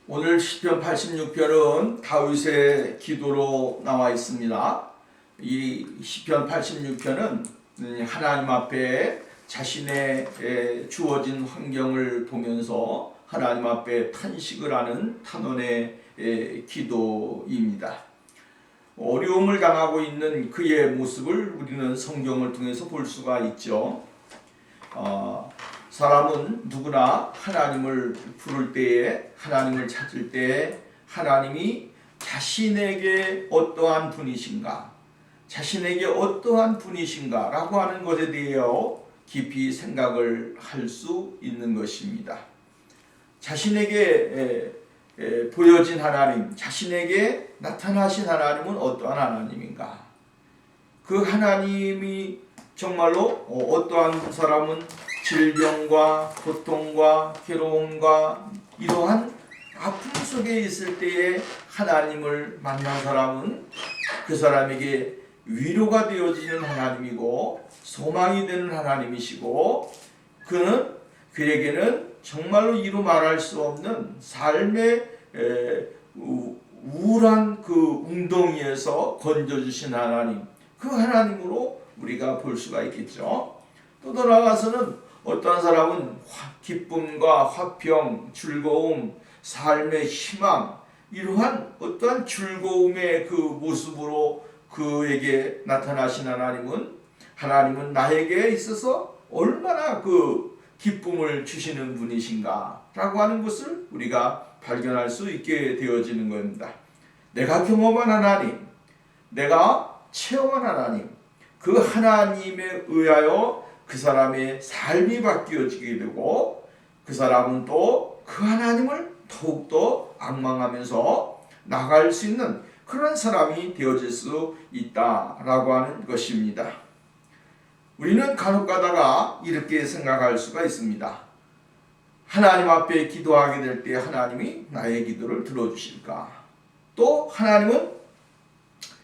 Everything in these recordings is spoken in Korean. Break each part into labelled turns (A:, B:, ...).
A: 오늘 시편 86편은 다윗의 기도로 나와 있습니다. 이 시편 86편은 하나님 앞에 자신의 주어진 환경을 보면서 하나님 앞에 탄식을 하는 탄원의 기도입니다. 어려움을 당하고 있는 그의 모습을 우리는 성경을 통해서 볼 수가 있죠. 사람은 누구나 하나님을 부를 때에, 하나님을 찾을 때에 하나님이 자신에게 어떠한 분이신가, 자신에게 어떠한 분이신가 라고 하는 것에 대하여 깊이 생각을 할 수 있는 것입니다. 자신에게 보여진 하나님, 자신에게 나타나신 하나님은 어떠한 하나님인가? 그 하나님이 정말로 어떠한 사람은 질병과 고통과 괴로움과 이러한 아픔 속에 있을 때에 하나님을 만난 사람은 그 사람에게 위로가 되어지는 하나님이고 소망이 되는 하나님이시고, 그는 그에게는 정말로 이루 말할 수 없는 삶의 우울한 그 웅덩이에서 건져주신 하나님, 그 하나님으로 우리가 볼 수가 있겠죠. 또 나아가서는 어떤 사람은 기쁨과 화평, 즐거움, 삶의 희망, 이러한 어떠한 즐거움의 그 모습으로 그에게 나타나신 하나님은 나에게 있어서 얼마나 그 기쁨을 주시는 분이신가 라고 하는 것을 우리가 발견할 수 있게 되어지는 겁니다. 내가 경험한 하나님, 내가 체험한 하나님, 그 하나님에 의하여 그 사람의 삶이 바뀌어지게 되고, 그 사람은 또 그 하나님을 더욱더 앙망하면서 나갈 수 있는 그런 사람이 되어질 수 있다라고 하는 것입니다. 우리는 간혹 가다가 이렇게 생각할 수가 있습니다. 하나님 앞에 기도하게 될 때 하나님이 나의 기도를 들어주실까? 또 하나님은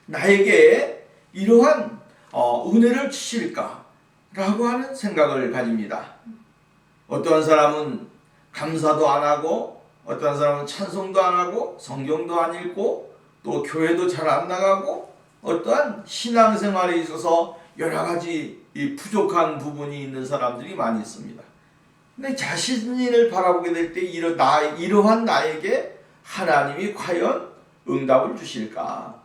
A: 나에게 이러한 은혜를 주실까? 라고 하는 생각을 가집니다. 어떠한 사람은 감사도 안 하고, 어떠한 사람은 찬송도 안 하고, 성경도 안 읽고, 또 교회도 잘 안 나가고, 어떠한 신앙생활에 있어서 여러 가지 이 부족한 부분이 있는 사람들이 많이 있습니다. 근데 자신을 바라보게 될 때 이러한 나에게 하나님이 과연 응답을 주실까?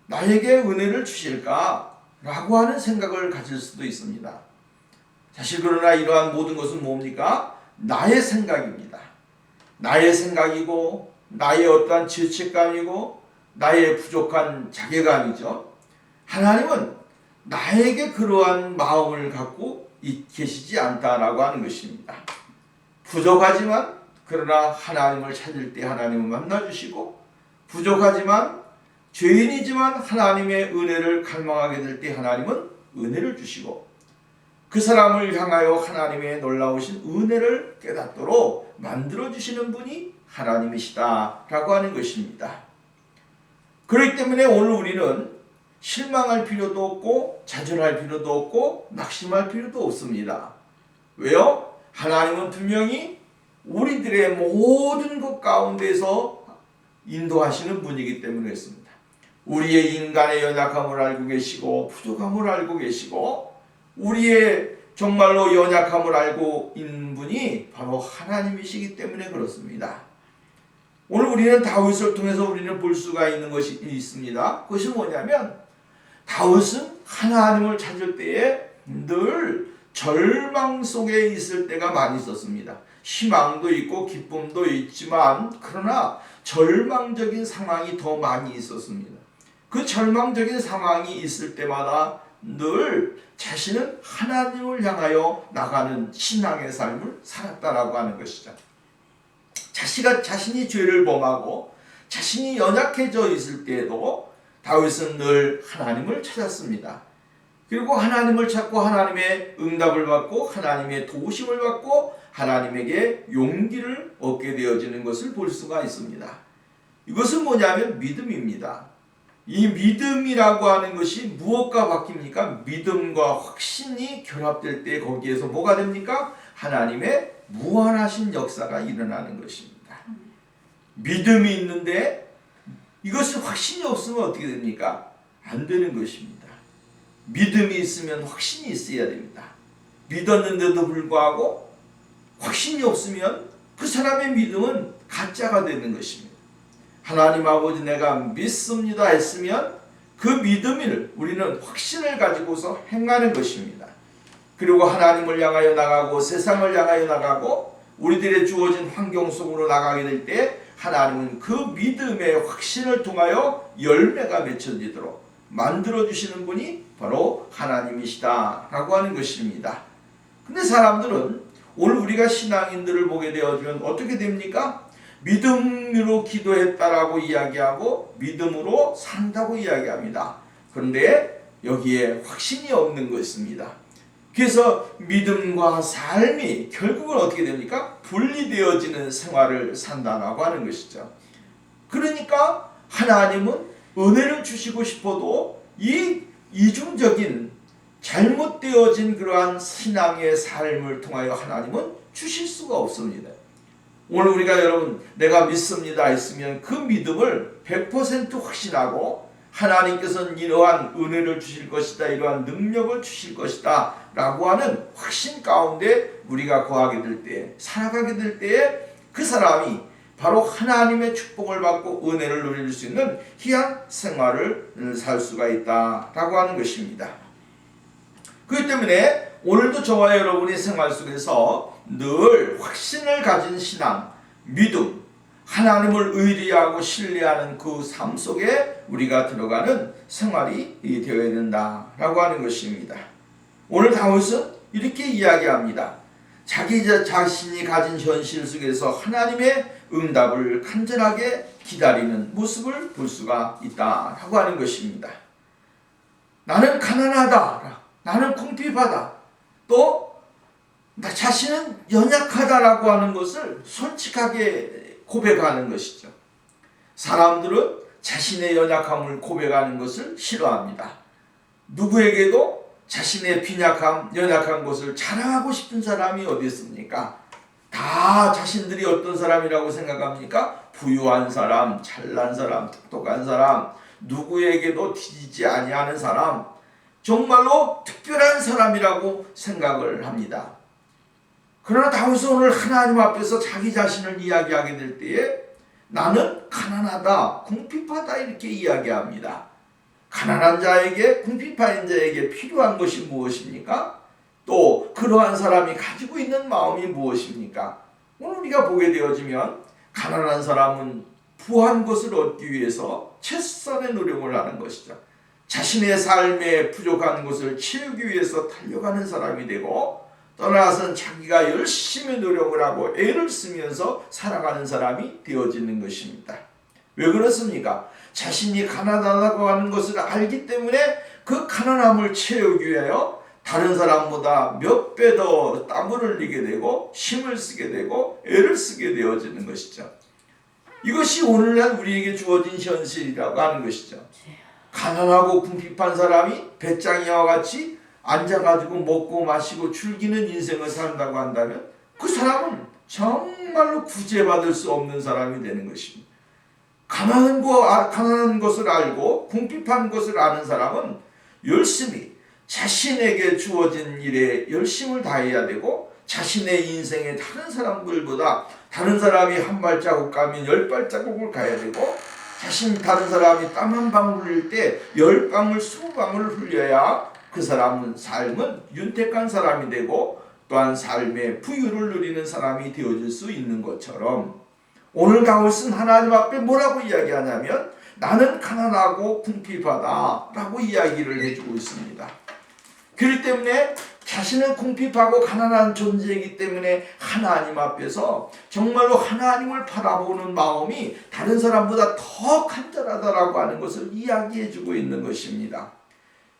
A: 나에게 은혜를 주실까? 라고 하는 생각을 가질 수도 있습니다. 사실 그러나 이러한 모든 것은 뭡니까? 나의 생각입니다. 나의 생각이고, 나의 어떠한 죄책감이고, 나의 부족한 자괴감이죠. 하나님은 나에게 그러한 마음을 갖고 계시지 않다라고 하는 것입니다. 부족하지만 그러나 하나님을 찾을 때 하나님을 만나주시고, 부족하지만 죄인이지만 하나님의 은혜를 갈망하게 될 때 하나님은 은혜를 주시고, 그 사람을 향하여 하나님의 놀라우신 은혜를 깨닫도록 만들어주시는 분이 하나님이시다라고 하는 것입니다. 그렇기 때문에 오늘 우리는 실망할 필요도 없고 좌절할 필요도 없고 낙심할 필요도 없습니다. 왜요? 하나님은 분명히 우리들의 모든 것 가운데서 인도하시는 분이기 때문에 그렇습니다. 우리의 인간의 연약함을 알고 계시고 부족함을 알고 계시고 우리의 정말로 연약함을 알고 있는 분이 바로 하나님이시기 때문에 그렇습니다. 오늘 우리는 다윗을 통해서 우리는 볼 수가 있는 것이 있습니다. 그것이 뭐냐면 다윗은 하나님을 찾을 때에 늘 절망 속에 있을 때가 많이 있었습니다. 희망도 있고 기쁨도 있지만 그러나 절망적인 상황이 더 많이 있었습니다. 그 절망적인 상황이 있을 때마다 늘 자신은 하나님을 향하여 나가는 신앙의 삶을 살았다라고 하는 것이죠. 자신이 죄를 범하고 자신이 연약해져 있을 때에도 다윗은 늘 하나님을 찾았습니다. 그리고 하나님을 찾고 하나님의 응답을 받고 하나님의 도우심을 받고 하나님에게 용기를 얻게 되어지는 것을 볼 수가 있습니다. 이것은 뭐냐면 믿음입니다. 이 믿음이라고 하는 것이 무엇과 바뀝니까? 믿음과 확신이 결합될 때 거기에서 뭐가 됩니까? 하나님의 무한하신 역사가 일어나는 것입니다. 믿음이 있는데 이것이 확신이 없으면 어떻게 됩니까? 안 되는 것입니다. 믿음이 있으면 확신이 있어야 됩니다. 믿었는데도 불구하고 확신이 없으면 그 사람의 믿음은 가짜가 되는 것입니다. 하나님 아버지 내가 믿습니다 했으면 그 믿음을 우리는 확신을 가지고서 행하는 것입니다. 그리고 하나님을 향하여 나가고 세상을 향하여 나가고 우리들의 주어진 환경 속으로 나가게 될 때 하나님은 그 믿음의 확신을 통하여 열매가 맺혀지도록 만들어주시는 분이 바로 하나님이시다 라고 하는 것입니다. 근데 사람들은 오늘 우리가 신앙인들을 보게 되어지면 어떻게 됩니까? 믿음으로 기도했다라고 이야기하고 믿음으로 산다고 이야기합니다. 그런데 여기에 확신이 없는 것입니다. 그래서 믿음과 삶이 결국은 어떻게 됩니까? 분리되어지는 생활을 산다라고 하는 것이죠. 그러니까 하나님은 은혜를 주시고 싶어도 이 이중적인 잘못되어진 그러한 신앙의 삶을 통하여 하나님은 주실 수가 없습니다. 오늘 우리가 여러분 내가 믿습니다 했으면 그 믿음을 100% 확신하고 하나님께서는 이러한 은혜를 주실 것이다, 이러한 능력을 주실 것이다 라고 하는 확신 가운데 우리가 거하게 될 때, 살아가게 될 때에 그 사람이 바로 하나님의 축복을 받고 은혜를 누릴 수 있는 희한 생활을 살 수가 있다라고 하는 것입니다. 그렇기 때문에 오늘도 저와 여러분의 생활 속에서 늘 확신을 가진 신앙, 믿음, 하나님을 의리하고 신뢰하는 그 삶 속에 우리가 들어가는 생활이 되어야 된다라고 하는 것입니다. 오늘 다윗은 이렇게 이야기합니다. 자기 자신이 가진 현실 속에서 하나님의 응답을 간절하게 기다리는 모습을 볼 수가 있다라고 하는 것입니다. 나는 가난하다, 나는 궁핍하다, 또 나 자신은 연약하다라고 하는 것을 솔직하게 고백하는 것이죠. 사람들은 자신의 연약함을 고백하는 것을 싫어합니다. 누구에게도 자신의 빈약함, 연약한 것을 자랑하고 싶은 사람이 어디 있습니까? 다 자신들이 어떤 사람이라고 생각합니까? 부유한 사람, 잘난 사람, 똑똑한 사람, 누구에게도 뒤지지 아니하는 사람, 정말로 특별한 사람이라고 생각을 합니다. 그러나 다윗은 오늘 하나님 앞에서 자기 자신을 이야기하게 될 때에 나는 가난하다, 궁핍하다 이렇게 이야기합니다. 가난한 자에게, 궁핍한 자에게 필요한 것이 무엇입니까? 또 그러한 사람이 가지고 있는 마음이 무엇입니까? 오늘 우리가 보게 되어지면 가난한 사람은 부한 것을 얻기 위해서 최선의 노력을 하는 것이죠. 자신의 삶에 부족한 것을 채우기 위해서 달려가는 사람이 되고 떠나서는 자기가 열심히 노력을 하고 애를 쓰면서 살아가는 사람이 되어지는 것입니다. 왜 그렇습니까? 자신이 가난하다고 하는 것을 알기 때문에 그 가난함을 채우기 위하여 다른 사람보다 몇 배 더 땀을 흘리게 되고 힘을 쓰게 되고 애를 쓰게 되어지는 것이죠. 이것이 오늘날 우리에게 주어진 현실이라고 하는 것이죠. 가난하고 궁핍한 사람이 배짱이와 같이 앉아가지고 먹고 마시고 즐기는 인생을 산다고 한다면 그 사람은 정말로 구제받을 수 없는 사람이 되는 것입니다. 가난한 것을 알고 궁핍한 것을 아는 사람은 열심히 자신에게 주어진 일에 열심을 다해야 되고 자신의 인생에 다른 사람들보다 다른 사람이 한 발자국 가면 10발자국을 가야 되고 다른 사람이 땀 한 방울 흘릴 때 10방울 20방울을 흘려야 그 사람은 삶은 윤택한 사람이 되고 또한 삶의 부유를 누리는 사람이 되어질 수 있는 것처럼 오늘 다윗은 하나님 앞에 뭐라고 이야기하냐면 나는 가난하고 궁핍하다 라고 이야기를 해주고 있습니다. 그렇기 때문에 자신은 궁핍하고 가난한 존재이기 때문에 하나님 앞에서 정말로 하나님을 바라보는 마음이 다른 사람보다 더 간절하다라고 하는 것을 이야기해주고 있는 것입니다.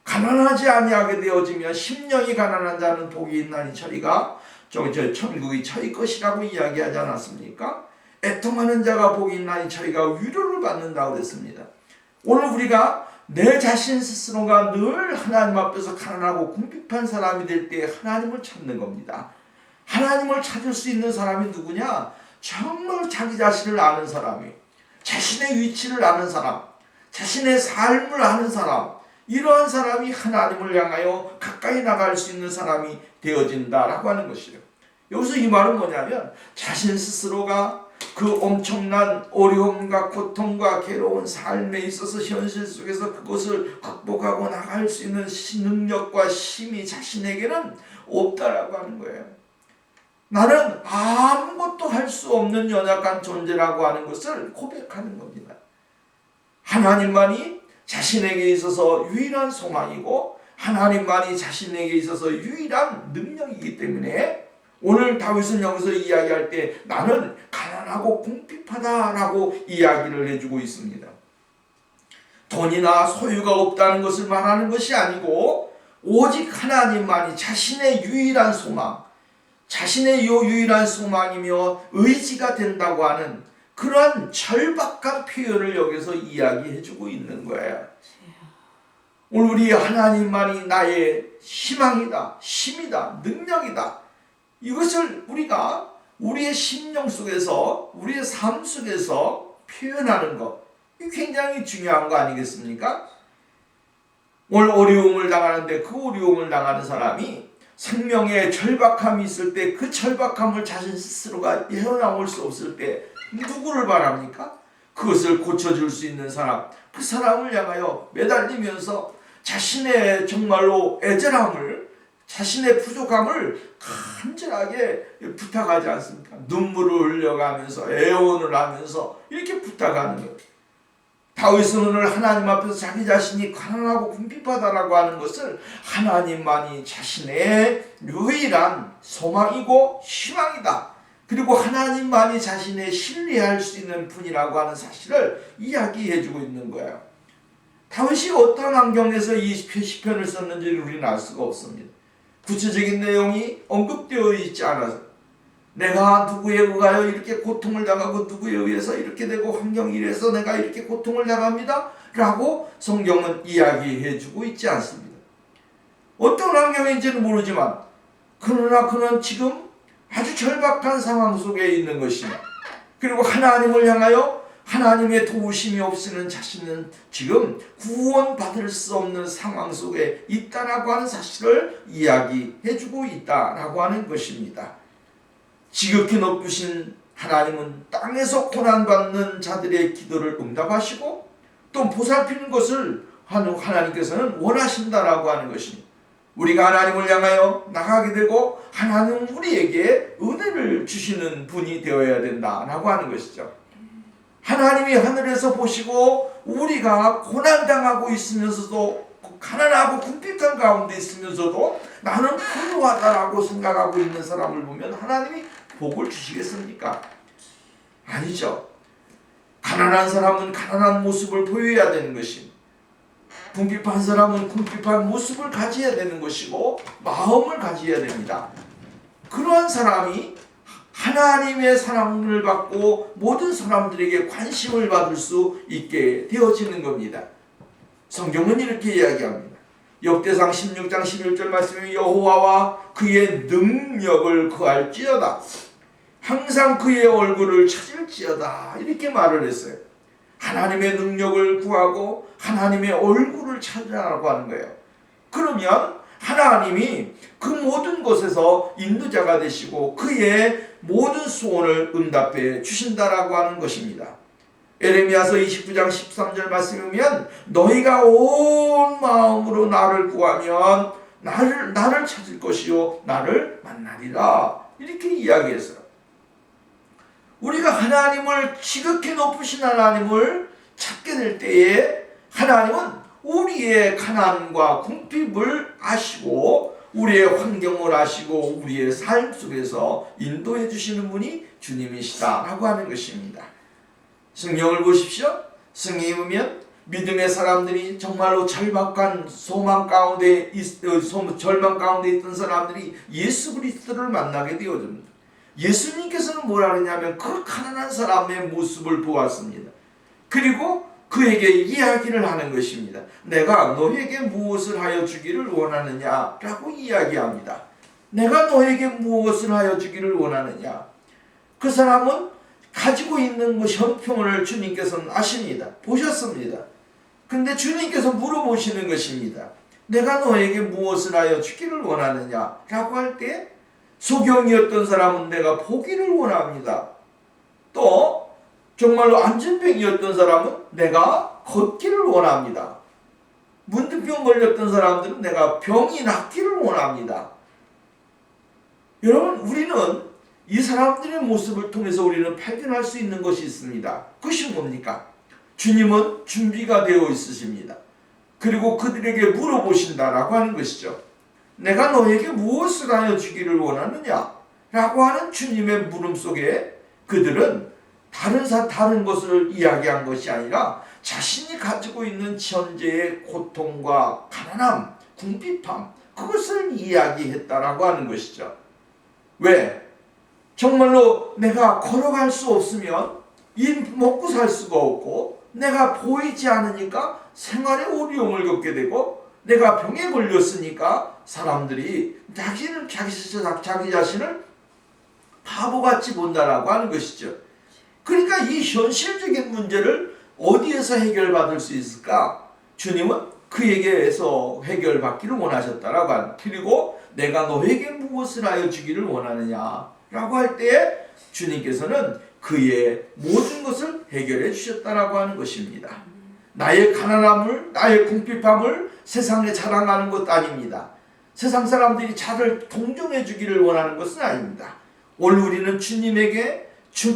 A: 가난하지 아니하게 되어지면 심령이 가난한 자는 복이 있나니 저희가 천국이 저희 것이라고 이야기하지 않았습니까? 애통하는 자가 복이 있나니 저희가 위로를 받는다고 했습니다. 오늘 우리가 내 자신 스스로가 늘 하나님 앞에서 가난하고 궁핍한 사람이 될 때 하나님을 찾는 겁니다. 하나님을 찾을 수 있는 사람이 누구냐? 정말 자기 자신을 아는 사람이, 자신의 위치를 아는 사람, 자신의 삶을 아는 사람, 이러한 사람이 하나님을 향하여 가까이 나갈 수 있는 사람이 되어진다라고 하는 것이에요. 여기서 이 말은 뭐냐면 자신 스스로가 그 엄청난 어려움과 고통과 괴로운 삶에 있어서 현실 속에서 그것을 극복하고 나갈 수 있는 능력과 힘이 자신에게는 없다라고 하는 거예요. 나는 아무것도 할 수 없는 연약한 존재라고 하는 것을 고백하는 겁니다. 하나님만이 자신에게 있어서 유일한 소망이고 하나님만이 자신에게 있어서 유일한 능력이기 때문에 오늘 다윗은 여기서 이야기할 때 나는 가난하고 궁핍하다라고 이야기를 해주고 있습니다. 돈이나 소유가 없다는 것을 말하는 것이 아니고 오직 하나님만이 자신의 유일한 소망, 자신의 유일한 소망이며 의지가 된다고 하는 그러한 절박한 표현을 여기서 이야기해주고 있는 거예요. 오늘 우리 하나님만이 나의 희망이다, 힘이다, 능력이다. 이것을 우리가 우리의 심령 속에서, 우리의 삶 속에서 표현하는 것, 굉장히 중요한 거 아니겠습니까? 오늘 어려움을 당하는데 그 어려움을 당하는 사람이 생명의 절박함이 있을 때 그 절박함을 자신 스스로가 헤어나올 수 없을 때 누구를 바랍니까? 그것을 고쳐줄 수 있는 사람, 그 사람을 향하여 매달리면서 자신의 정말로 애절함을, 자신의 부족함을 간절하게 부탁하지 않습니까? 눈물을 흘려가면서 애원을 하면서 이렇게 부탁하는 거예요. 다윗은 오늘 하나님 앞에서 자기 자신이 가난하고 궁핍하다라고 하는 것을 하나님만이 자신의 유일한 소망이고 희망이다. 그리고 하나님만이 자신의 신뢰할 수 있는 분이라고 하는 사실을 이야기해주고 있는 거예요. 다윗이 어떤 환경에서 이 시편을 썼는지를 우리는 알 수가 없습니다. 구체적인 내용이 언급되어 있지 않아서 내가 누구에 의하여 이렇게 고통을 당하고 누구에 의해서 이렇게 되고 환경이 이래서 내가 이렇게 고통을 당합니다 라고 성경은 이야기해주고 있지 않습니다. 어떤 환경인지는 모르지만 그러나 그는 지금 아주 절박한 상황 속에 있는 것이며 그리고 하나님을 향하여 하나님의 도우심이 없이는 자신은 지금 구원받을 수 없는 상황 속에 있다라고 하는 사실을 이야기해주고 있다라고 하는 것입니다. 지극히 높으신 하나님은 땅에서 고난받는 자들의 기도를 응답하시고 또 보살피는 것을 하나님께서는 원하신다라고 하는 것입니다. 우리가 하나님을 향하여 나가게 되고 하나님은 우리에게 은혜를 주시는 분이 되어야 된다라고 하는 것이죠. 하나님이 하늘에서 보시고 우리가 고난당하고 있으면서도 가난하고 궁핍한 가운데 있으면서도 나는 풍요하다라고 생각하고 있는 사람을 보면 하나님이 복을 주시겠습니까? 아니죠. 가난한 사람은 가난한 모습을 보여야 되는 것입니다. 궁핍한 사람은 궁핍한 모습을 가져야 되는 것이고 마음을 가져야 됩니다. 그러한 사람이 하나님의 사랑을 받고 모든 사람들에게 관심을 받을 수 있게 되어지는 겁니다. 성경은 이렇게 이야기합니다. 역대상 16장 11절 말씀에 여호와와 그의 능력을 구할지어다. 항상 그의 얼굴을 찾을지어다. 이렇게 말을 했어요. 하나님의 능력을 구하고 하나님의 얼굴을 찾으라고 하는 거예요. 그러면 하나님이 그 모든 것에서 인도자가 되시고 그의 모든 소원을 응답해 주신다라고 하는 것입니다. 에레미야서 29장 13절 말씀에 보면 너희가 온 마음으로 나를 구하면 나를 찾을 것이요 나를 만나리라. 이렇게 이야기했어요. 우리가 하나님을 지극히 높으신 하나님을 찾게 될 때에 하나님은 우리의 가난과 궁핍을 아시고 우리의 환경을 아시고 우리의 삶 속에서 인도해 주시는 분이 주님이시다라고 하는 것입니다. 성경을 보십시오. 성경에 보면 믿음의 사람들이 정말로 절박한 절망 가운데 있던 사람들이 예수 그리스도를 만나게 되어집니다. 예수님께서는 뭐라 그러냐면 그 가난한 사람의 모습을 보았습니다. 그리고 그에게 이야기를 하는 것입니다. 내가 너에게 무엇을 하여 주기를 원하느냐라고 이야기합니다. 내가 너에게 무엇을 하여 주기를 원하느냐. 그 사람은 가지고 있는 그 형편을 주님께서는 아십니다. 보셨습니다. 근데 주님께서 물어보시는 것입니다. 내가 너에게 무엇을 하여 주기를 원하느냐? 라고 할 때 소경이었던 사람은 내가 보기를 원합니다. 또 정말로 안진병이었던 사람은 내가 걷기를 원합니다. 문득병 걸렸던 사람들은 내가 병이 낫기를 원합니다. 여러분, 우리는 이 사람들의 모습을 통해서 우리는 발견할 수 있는 것이 있습니다. 그것이 뭡니까? 주님은 준비가 되어 있으십니다. 그리고 그들에게 물어보신다라고 하는 것이죠. 내가 너에게 무엇을 하여 주기를 원하느냐? 라고 하는 주님의 물음 속에 그들은 다른 것을 이야기한 것이 아니라 자신이 가지고 있는 현재의 고통과 가난함, 궁핍함, 그것을 이야기했다라고 하는 것이죠. 왜? 정말로 내가 걸어갈 수 없으면 먹고 살 수가 없고, 내가 보이지 않으니까 생활에 어려움을 겪게 되고, 내가 병에 걸렸으니까 사람들이 자기 자신을 바보같이 본다라고 하는 것이죠. 그러니까 이 현실적인 문제를 어디에서 해결받을 수 있을까? 주님은 그에게서 해결받기를 원하셨다라고 하는. 그리고 내가 너에게 무엇을 하여 주기를 원하느냐 라고 할 때에 주님께서는 그의 모든 것을 해결해 주셨다라고 하는 것입니다. 나의 가난함을, 나의 궁핍함을 세상에 자랑하는 것도 아닙니다. 세상 사람들이 자를 동정해 주기를 원하는 것은 아닙니다. 오늘 우리는 주님에게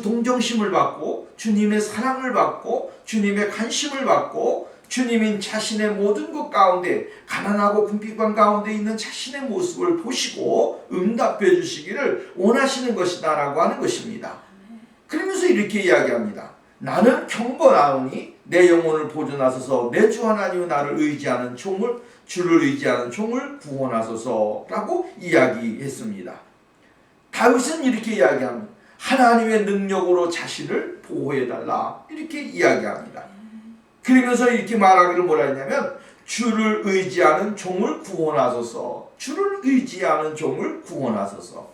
A: 동정심을 받고, 주님의 사랑을 받고, 주님의 관심을 받고, 주님인 자신의 모든 것 가운데, 가난하고 궁핍한 가운데 있는 자신의 모습을 보시고 응답해 주시기를 원하시는 것이다 라고 하는 것입니다. 그러면서 이렇게 이야기합니다. 나는 경건하오니 내 영혼을 보존하소서. 내 주 하나님은 나를 의지하는 종을, 주를 의지하는 종을 구원하소서 라고 이야기했습니다. 다윗은 이렇게 이야기합니다. 하나님의 능력으로 자신을 보호해달라, 이렇게 이야기합니다. 그러면서 이렇게 말하기를 뭐라 했냐면, 주를 의지하는 종을 구원하소서. 주를 의지하는 종을 구원하소서.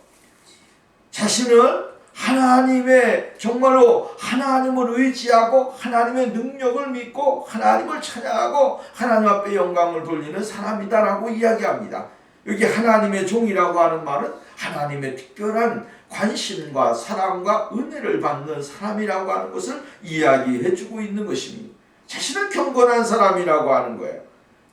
A: 자신을 하나님의, 정말로 하나님을 의지하고 하나님의 능력을 믿고 하나님을 찬양하고 하나님 앞에 영광을 돌리는 사람이다라고 이야기합니다. 여기 하나님의 종이라고 하는 말은 하나님의 특별한 관심과 사랑과 은혜를 받는 사람이라고 하는 것을 이야기해주고 있는 것입니다. 자신은 경건한 사람이라고 하는 거예요.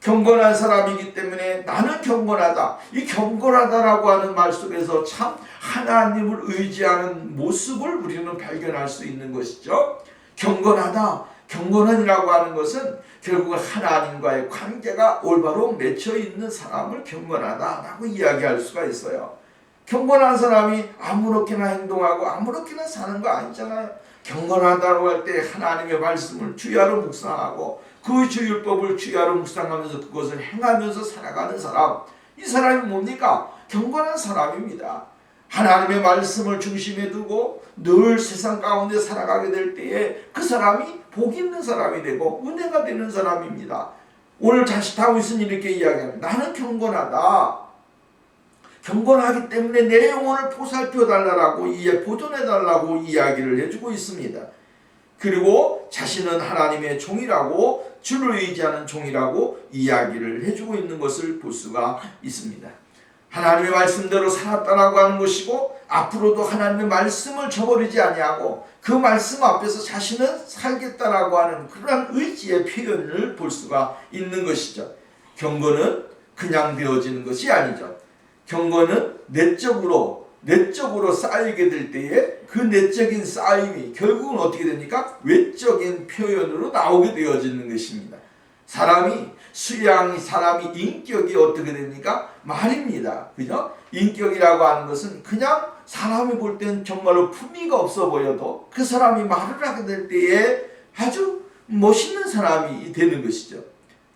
A: 경건한 사람이기 때문에 나는 경건하다. 이 경건하다라고 하는 말 속에서 참 하나님을 의지하는 모습을 우리는 발견할 수 있는 것이죠. 경건하다, 경건한이라고 하는 것은 결국 하나님과의 관계가 올바로 맺혀 있는 사람을 경건하다라고 이야기할 수가 있어요. 경건한 사람이 아무렇게나 행동하고 아무렇게나 사는 거 아니잖아요. 경건하다고 할 때 하나님의 말씀을 주야로 묵상하고 그 주율법을 주야로 묵상하면서 그것을 행하면서 살아가는 사람, 이 사람이 뭡니까? 경건한 사람입니다. 하나님의 말씀을 중심에 두고 늘 세상 가운데 살아가게 될 때에 그 사람이 복 있는 사람이 되고 은혜가 되는 사람입니다. 오늘 다시 다윗은 이렇게 이야기합니다. 나는 경건하다. 경건하기 때문에 내 영혼을 보살펴 달라고, 보존해 달라고 이야기를 해주고 있습니다. 그리고 자신은 하나님의 종이라고, 주를 의지하는 종이라고 이야기를 해주고 있는 것을 볼 수가 있습니다. 하나님의 말씀대로 살았다라고 하는 것이고, 앞으로도 하나님의 말씀을 저버리지 아니하고 그 말씀 앞에서 자신은 살겠다라고 하는 그러한 의지의 표현을 볼 수가 있는 것이죠. 경건은 그냥 되어지는 것이 아니죠. 경건은 내적으로 쌓이게 될 때에 그 내적인 쌓임이 결국은 어떻게 됩니까? 외적인 표현으로 나오게 되어지는 것입니다. 사람이 인격이 어떻게 됩니까? 말입니다. 그죠? 인격이라고 하는 것은 그냥 사람이 볼 땐 정말로 품위가 없어 보여도 그 사람이 말을 하게 될 때에 아주 멋있는 사람이 되는 것이죠.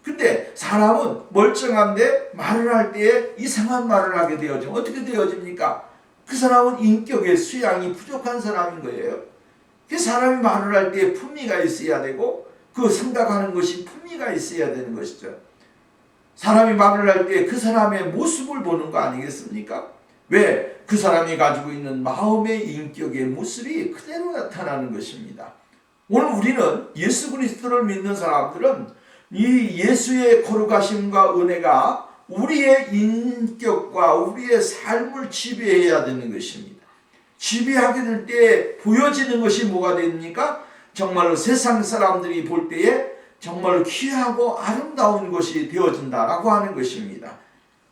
A: 근데 사람은 멀쩡한데 말을 할 때에 이상한 말을 하게 되어지면 어떻게 되어집니까? 그 사람은 인격의 수양이 부족한 사람인 거예요. 그 사람이 말을 할 때에 품위가 있어야 되고 그 생각하는 것이 품위가 있어야 되는 것이죠. 사람이 말을 할 때 그 사람의 모습을 보는 거 아니겠습니까? 왜? 그 사람이 가지고 있는 마음의 인격의 모습이 그대로 나타나는 것입니다. 오늘 우리는 예수 그리스도를 믿는 사람들은 이 예수의 거룩하심과 은혜가 우리의 인격과 우리의 삶을 지배해야 되는 것입니다. 지배하게 될 때 보여지는 것이 뭐가 됩니까? 정말로 세상 사람들이 볼 때에 정말로 귀하고 아름다운 것이 되어진다라고 하는 것입니다.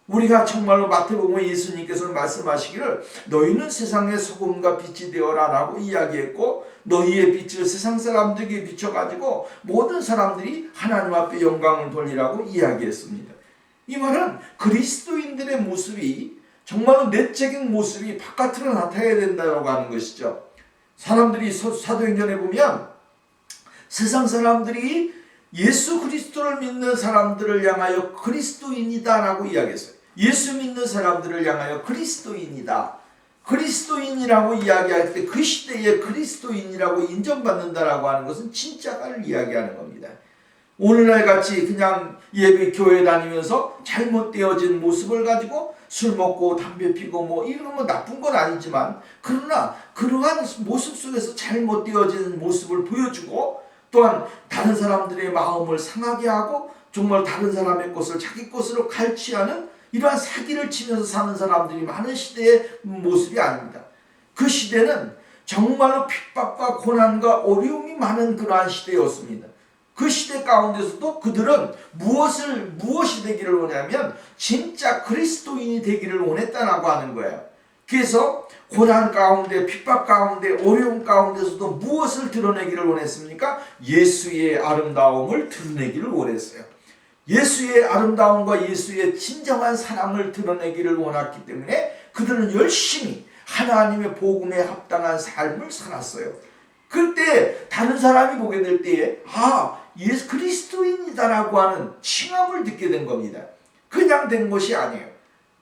A: 우리가 정말로 마태복음 예수님께서 말씀하시기를 너희는 세상의 소금과 빛이 되어라 라고 이야기했고 너희의 빛을 세상 사람들에게 비춰가지고 모든 사람들이 하나님 앞에 영광을 돌리라고 이야기했습니다. 이 말은 그리스도인들의 모습이 정말로 내적인 모습이 바깥으로 나타나야 된다고 하는 것이죠. 사람들이 사도행전에 보면 세상 사람들이 예수 그리스도를 믿는 사람들을 향하여 그리스도인이다 라고 이야기했어요. 예수 믿는 사람들을 향하여 그리스도인이다. 그리스도인이라고 이야기할 때 그 시대에 그리스도인이라고 인정받는다라고 하는 것은 진짜를 이야기하는 겁니다. 오늘날 같이 그냥 예배 교회 다니면서 잘못되어진 모습을 가지고 술 먹고 담배 피고 뭐 이런 건 나쁜 건 아니지만 그러나 그러한 모습 속에서 잘못되어진 모습을 보여주고 또한 다른 사람들의 마음을 상하게 하고 정말 다른 사람의 것을 자기 것으로 갈취하는 이러한 사기를 치면서 사는 사람들이 많은 시대의 모습이 아닙니다. 그 시대는 정말로 핍박과 고난과 어려움이 많은 그러한 시대였습니다. 그 시대 가운데서도 그들은 무엇이 되기를 원하냐면 진짜 그리스도인이 되기를 원했다라고 하는 거예요. 그래서 고난 가운데 핍박 가운데 어려움 가운데서도 무엇을 드러내기를 원했습니까? 예수의 아름다움을 드러내기를 원했어요. 예수의 아름다움과 예수의 진정한 사랑을 드러내기를 원했기 때문에 그들은 열심히 하나님의 복음에 합당한 삶을 살았어요. 그때 다른 사람이 보게 될 때에 예수 그리스도인이다라고 하는 칭함을 듣게 된 겁니다. 그냥 된 것이 아니에요.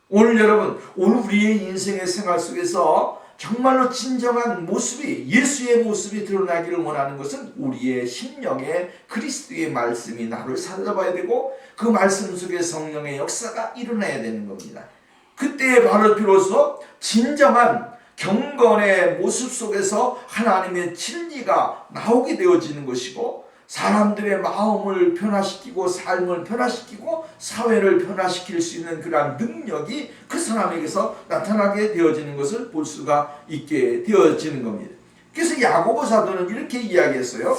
A: 오늘 여러분, 오늘 우리의 인생의 생활 속에서 정말로 진정한 모습이 예수의 모습이 드러나기를 원하는 것은 우리의 심령에 그리스도의 말씀이 나를 사로잡아야 되고 그 말씀 속에 성령의 역사가 일어나야 되는 겁니다. 그때 바로 비로소 진정한 경건의 모습 속에서 하나님의 진리가 나오게 되어지는 것이고 사람들의 마음을 변화시키고 삶을 변화시키고 사회를 변화시킬 수 있는 그러한 능력이 그 사람에게서 나타나게 되어지는 것을 볼 수가 있게 되어지는 겁니다. 그래서 야고보 사도는 이렇게 이야기했어요.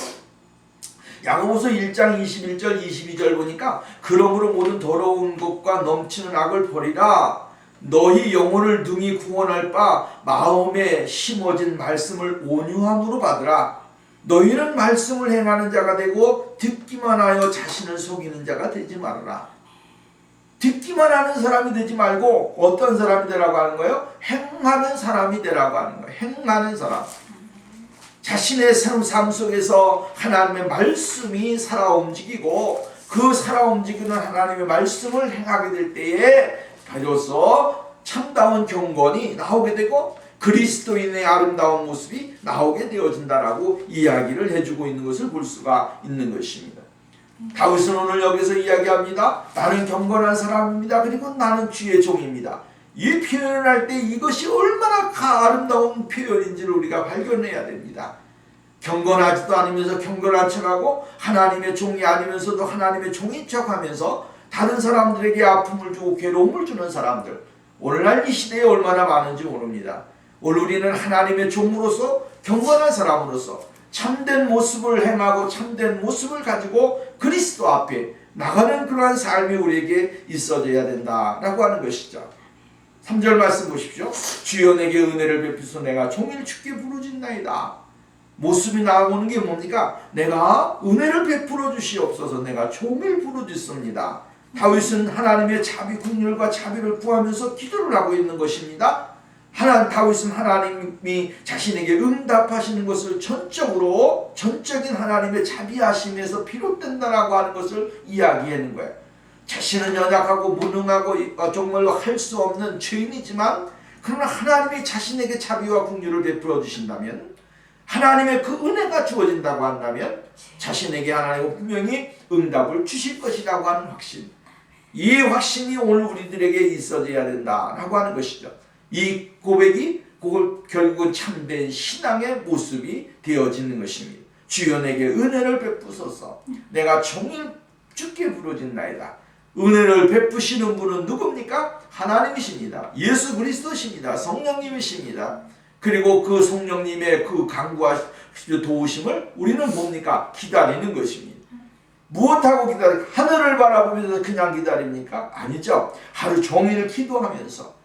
A: 야고보서 1장 21절 22절 보니까 그러므로 모든 더러운 것과 넘치는 악을 버리라. 너희 영혼을 능히 구원할 바 마음에 심어진 말씀을 온유함으로 받으라. 너희는 말씀을 행하는 자가 되고 듣기만 하여 자신을 속이는 자가 되지 말아라. 듣기만 하는 사람이 되지 말고 어떤 사람이 되라고 하는 거예요? 행하는 사람이 되라고 하는 거예요. 행하는 사람. 자신의 삶 속에서 하나님의 말씀이 살아 움직이고 그 살아 움직이는 하나님의 말씀을 행하게 될 때에 비로소 참다운 경건이 나오게 되고 그리스도인의 아름다운 모습이 나오게 되어진다라고 이야기를 해주고 있는 것을 볼 수가 있는 것입니다. 다윗은 오늘 여기서 이야기합니다. 나는 경건한 사람입니다. 그리고 나는 주의 종입니다. 이 표현을 할 때 이것이 얼마나 아름다운 표현인지를 우리가 발견해야 됩니다. 경건하지도 않으면서 경건한 척하고 하나님의 종이 아니면서도 하나님의 종인 척하면서 다른 사람들에게 아픔을 주고 괴로움을 주는 사람들, 오늘날 이 시대에 얼마나 많은지 모릅니다. 오늘 우리는 하나님의 종으로서 경건한 사람으로서 참된 모습을 행하고 참된 모습을 가지고 그리스도 앞에 나가는 그러한 삶이 우리에게 있어져야 된다라고 하는 것이죠. 3절 말씀 보십시오. 주여 내게 은혜를 베푸소 내가 종일 주께 부르짖나이다. 모습이 나오는 게 뭡니까? 내가 은혜를 베풀어 주시옵소서 내가 종일 부르짖습니다. 다윗은 하나님의 자비 긍휼과 자비를 구하면서 기도를 하고 있는 것입니다. 다윗은 하나님이 자신에게 응답하시는 것을 전적인 하나님의 자비하심에서 비롯된다라고 하는 것을 이야기하는 거예요. 자신은 연약하고 무능하고 정말로 할 수 없는 죄인이지만 그러나 하나님이 자신에게 자비와 긍휼을 베풀어 주신다면 하나님의 그 은혜가 주어진다고 한다면 자신에게 하나님은 분명히 응답을 주실 것이라고 하는 확신, 이 확신이 오늘 우리들에게 있어져야 된다라고 하는 것이죠. 이 고백이 결국은 참된 신앙의 모습이 되어지는 것입니다. 주여 내게 은혜를 베푸소서. 내가 종일 주께 부르짖나이다. 은혜를 베푸시는 분은 누굽니까? 하나님이십니다. 예수 그리스도십니다. 성령님이십니다. 그리고 그 성령님의 그 강구와 도우심을 우리는 뭡니까? 기다리는 것입니다. 무엇하고 기다립니까? 하늘을 바라보면서 그냥 기다립니까? 아니죠. 하루 종일 기도하면서.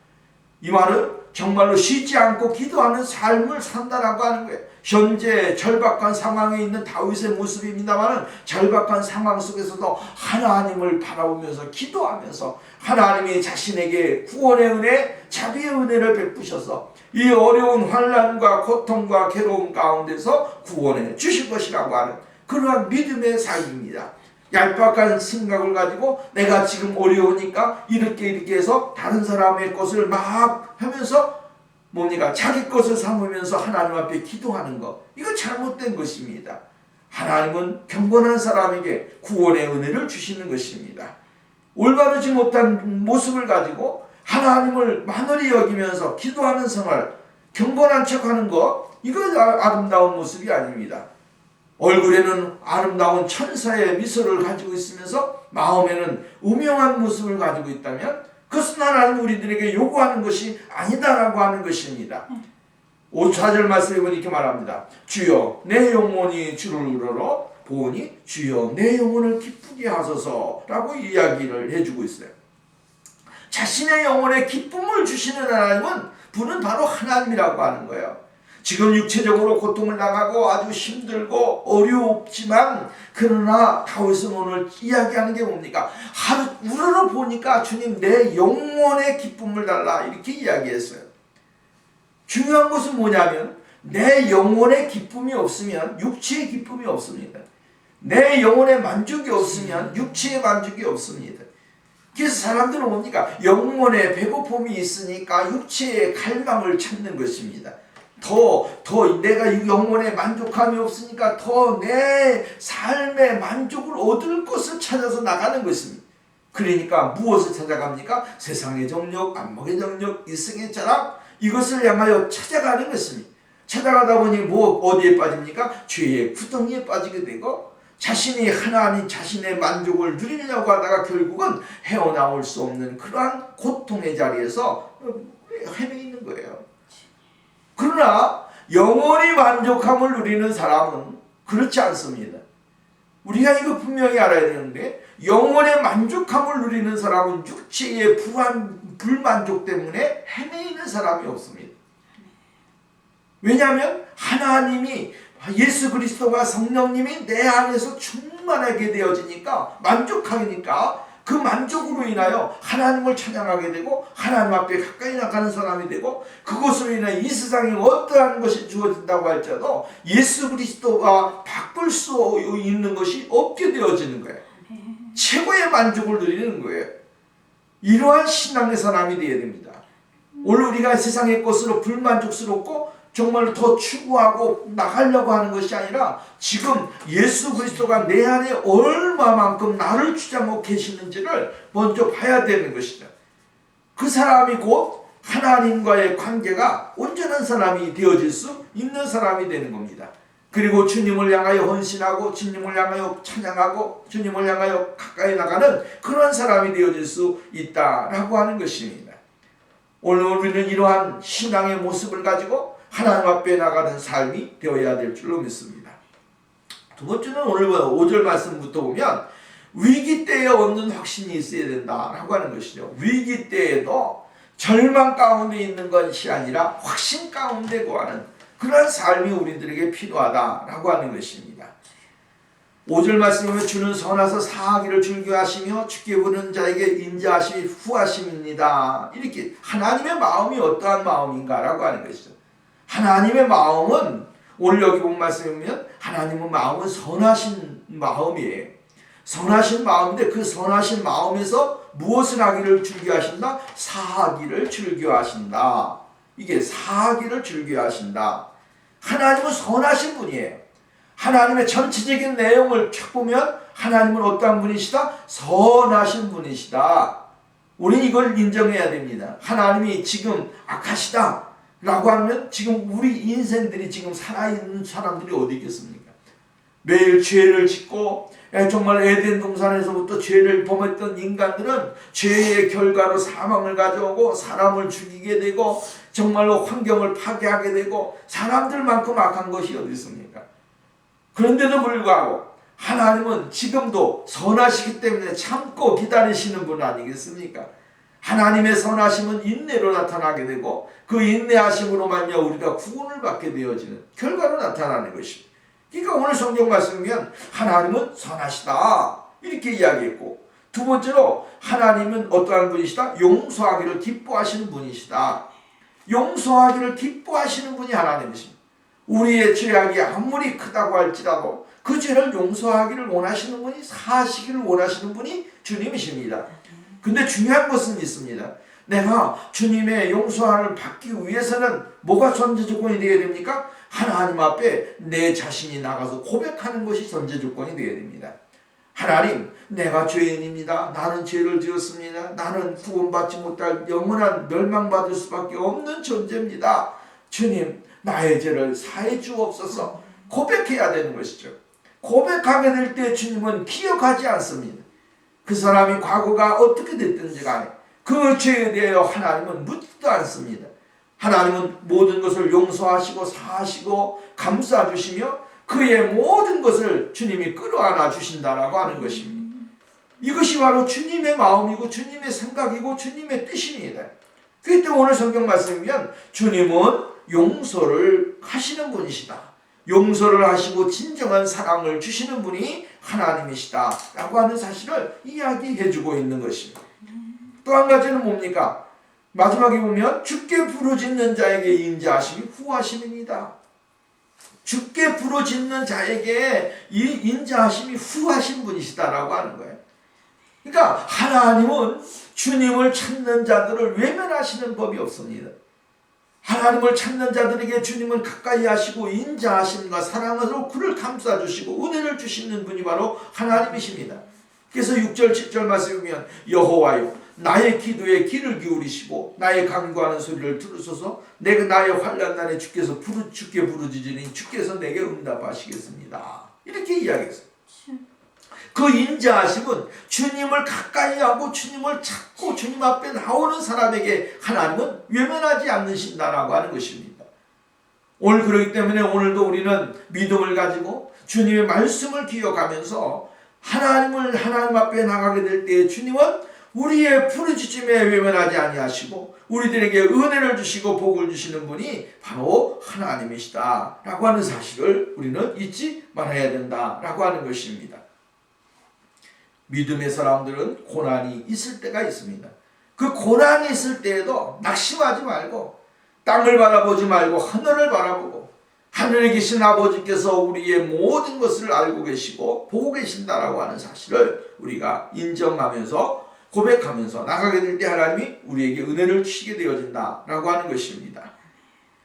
A: 이 말은 정말로 쉬지 않고 기도하는 삶을 산다라고 하는 거예요. 현재 절박한 상황에 있는 다윗의 모습입니다만 절박한 상황 속에서도 하나님을 바라보면서 기도하면서 하나님이 자신에게 구원의 은혜, 자비의 은혜를 베푸셔서 이 어려운 환난과 고통과 괴로움 가운데서 구원해 주실 것이라고 하는 그러한 믿음의 삶입니다. 얄팍한 생각을 가지고 내가 지금 어려우니까 이렇게 해서 다른 사람의 것을 막 하면서 뭡니까? 자기 것을 삼으면서 하나님 앞에 기도하는 것, 이거 잘못된 것입니다. 하나님은 경건한 사람에게 구원의 은혜를 주시는 것입니다. 올바르지 못한 모습을 가지고 하나님을 만홀히 여기면서 기도하는 생활, 경건한 척하는 것, 이거 아름다운 모습이 아닙니다. 얼굴에는 아름다운 천사의 미소를 가지고 있으면서 마음에는 우명한 모습을 가지고 있다면 그것은 하나님 우리들에게 요구하는 것이 아니다라고 하는 것입니다. 4절 말씀에 보니 이렇게 말합니다. 주여 내 영혼이 주를 우러러 보니 주여 내 영혼을 기쁘게 하소서라고 이야기를 해주고 있어요. 자신의 영혼에 기쁨을 주시는 하나님은 분은 바로 하나님이라고 하는 거예요. 지금 육체적으로 고통을 당하고 아주 힘들고 어렵지만 그러나 다윗은 오늘 이야기하는 게 뭡니까? 하루 우러러 보니까 주님 내 영혼의 기쁨을 달라 이렇게 이야기했어요. 중요한 것은 뭐냐면 내 영혼의 기쁨이 없으면 육체의 기쁨이 없습니다. 내 영혼의 만족이 없으면 육체의 만족이 없습니다. 그래서 사람들은 뭡니까? 영혼의 배고픔이 있으니까 육체의 갈망을 찾는 것입니다. 더 내가 영혼에 만족함이 없으니까 더 내 삶의 만족을 얻을 것을 찾아서 나가는 것입니다. 그러니까 무엇을 찾아갑니까? 세상의 정욕, 안목의 정욕, 이성의 자랑, 이것을 향하여 찾아가는 것입니다. 찾아가다 보니 어디에 빠집니까? 죄의 구덩이에 빠지게 되고 자신이 하나님 자신의 만족을 누리려고 하다가 결국은 헤어나올 수 없는 그러한 고통의 자리에서 헤매이는 거예요. 그러나 영원히 만족함을 누리는 사람은 그렇지 않습니다. 우리가 이거 분명히 알아야 되는데 영원의 만족함을 누리는 사람은 육체의 불만족 때문에 헤매이는 사람이 없습니다. 왜냐하면 하나님이 예수 그리스도와 성령님이 내 안에서 충만하게 되어지니까 만족하니까 그 만족으로 인하여 하나님을 찬양하게 되고 하나님 앞에 가까이 나가는 사람이 되고 그것으로 인하여 이 세상에 어떠한 것이 주어진다고 할지라도 예수 그리스도와 바꿀 수 있는 것이 없게 되어지는 거예요. 최고의 만족을 누리는 거예요. 이러한 신앙의 사람이 되어야 됩니다. 오늘 우리가 세상의 것으로 불만족스럽고 정말 더 추구하고 나가려고 하는 것이 아니라 지금 예수 그리스도가 내 안에 얼마만큼 나를 주장하고 계시는지를 먼저 봐야 되는 것이다. 그 사람이 곧 하나님과의 관계가 온전한 사람이 되어질 수 있는 사람이 되는 겁니다. 그리고 주님을 향하여 헌신하고 주님을 향하여 찬양하고 주님을 향하여 가까이 나가는 그런 사람이 되어질 수 있다라고 하는 것입니다. 오늘 우리는 이러한 신앙의 모습을 가지고 하나님 앞에 나가는 삶이 되어야 될 줄로 믿습니다. 두 번째는 오늘 5절 말씀부터 보면 위기 때에 얻는 확신이 있어야 된다라고 하는 것이죠. 위기 때에도 절망 가운데 있는 것이 아니라 확신 가운데 거하는 그런 삶이 우리들에게 필요하다라고 하는 것입니다. 5절 말씀에 주는 선하서 사하기를 즐겨하시며 주께 부르는 자에게 인자하심이 후하심입니다. 이렇게 하나님의 마음이 어떠한 마음인가라고 하는 것이죠. 하나님의 마음은 오늘 여기 본 말씀에 보면 하나님의 마음은 선하신 마음이에요. 선하신 마음인데 그 선하신 마음에서 무엇을 하기를 즐겨하신다? 사하기를 즐겨하신다. 이게 사하기를 즐겨하신다. 하나님은 선하신 분이에요. 하나님의 전체적인 내용을 쭉 보면 하나님은 어떠한 분이시다? 선하신 분이시다. 우리는 이걸 인정해야 됩니다. 하나님이 지금 악하시다 라고 하면 지금 우리 인생들이 지금 살아있는 사람들이 어디 있겠습니까? 매일 죄를 짓고 정말 에덴 동산에서부터 죄를 범했던 인간들은 죄의 결과로 사망을 가져오고 사람을 죽이게 되고 정말로 환경을 파괴하게 되고 사람들만큼 악한 것이 어디 있습니까? 그런데도 불구하고 하나님은 지금도 선하시기 때문에 참고 기다리시는 분 아니겠습니까? 하나님의 선하심은 인내로 나타나게 되고 그 인내하심으로 말미암아 우리가 구원을 받게 되어지는 결과로 나타나는 것입니다. 그러니까 오늘 성경 말씀이면 하나님은 선하시다 이렇게 이야기했고, 두 번째로 하나님은 어떠한 분이시다? 용서하기를 기뻐하시는 분이시다. 용서하기를 기뻐하시는 분이 하나님이십니다. 우리의 죄악이 아무리 크다고 할지라도 그 죄를 용서하기를 원하시는 분이, 사하시기를 원하시는 분이 주님이십니다. 근데 중요한 것은 있습니다. 내가 주님의 용서를 받기 위해서는 뭐가 전제 조건이 되어야 됩니까? 하나님 앞에 내 자신이 나가서 고백하는 것이 전제 조건이 되어야 됩니다. 하나님, 내가 죄인입니다. 나는 죄를 지었습니다. 나는 구원받지 못할 영원한 멸망받을 수밖에 없는 존재입니다. 주님, 나의 죄를 사해 주옵소서. 고백해야 되는 것이죠. 고백하게 될 때 주님은 기억하지 않습니다. 그 사람이 과거가 어떻게 됐든지 간에 그 죄에 대하여 하나님은 묻지도 않습니다. 하나님은 모든 것을 용서하시고 사하시고 감싸주시며 그의 모든 것을 주님이 끌어안아 주신다라고 하는 것입니다. 이것이 바로 주님의 마음이고 주님의 생각이고 주님의 뜻입니다. 그렇기 때문에 오늘 성경 말씀이면 주님은 용서를 하시는 분이시다. 용서를 하시고 진정한 사랑을 주시는 분이 하나님이시다 라고 하는 사실을 이야기해 주고 있는 것입니다. 또 한 가지는 뭡니까? 마지막에 보면 주께 부르짖는 자에게 인자하심이 후하심입니다. 주께 부르짖는 자에게 이 인자하심이 후하신 분이시다라고 하는 거예요. 그러니까 하나님은 주님을 찾는 자들을 외면하시는 법이 없습니다. 하나님을 찾는 자들에게 주님은 가까이 하시고 인자하심과 사랑으로 그를 감싸주시고 은혜를 주시는 분이 바로 하나님이십니다. 그래서 6절 7절 말씀에 보면 여호와여 나의 기도에 귀를 기울이시고 나의 간구하는 소리를 들으소서. 내가 나의 환난 날에 주께서 주께 부르짖으니 주께서 내게 응답하시겠습니다. 이렇게 이야기했어요. 그 인자하심은 주님을 가까이 하고 주님을 찾고 주님 앞에 나오는 사람에게 하나님은 외면하지 않으신다라고 하는 것입니다. 오늘 그렇기 때문에 오늘도 우리는 믿음을 가지고 주님의 말씀을 기억하면서 하나님 앞에 나가게 될 때 주님은 우리의 부르짖음에 외면하지 아니하시고 우리들에게 은혜를 주시고 복을 주시는 분이 바로 하나님이시다 라고 하는 사실을 우리는 잊지 말아야 된다라고 하는 것입니다. 믿음의 사람들은 고난이 있을 때가 있습니다. 그 고난이 있을 때에도 낙심하지 말고 땅을 바라보지 말고 하늘을 바라보고 하늘에 계신 아버지께서 우리의 모든 것을 알고 계시고 보고 계신다라고 하는 사실을 우리가 인정하면서 고백하면서 나가게 될 때 하나님이 우리에게 은혜를 주시게 되어진다라고 하는 것입니다.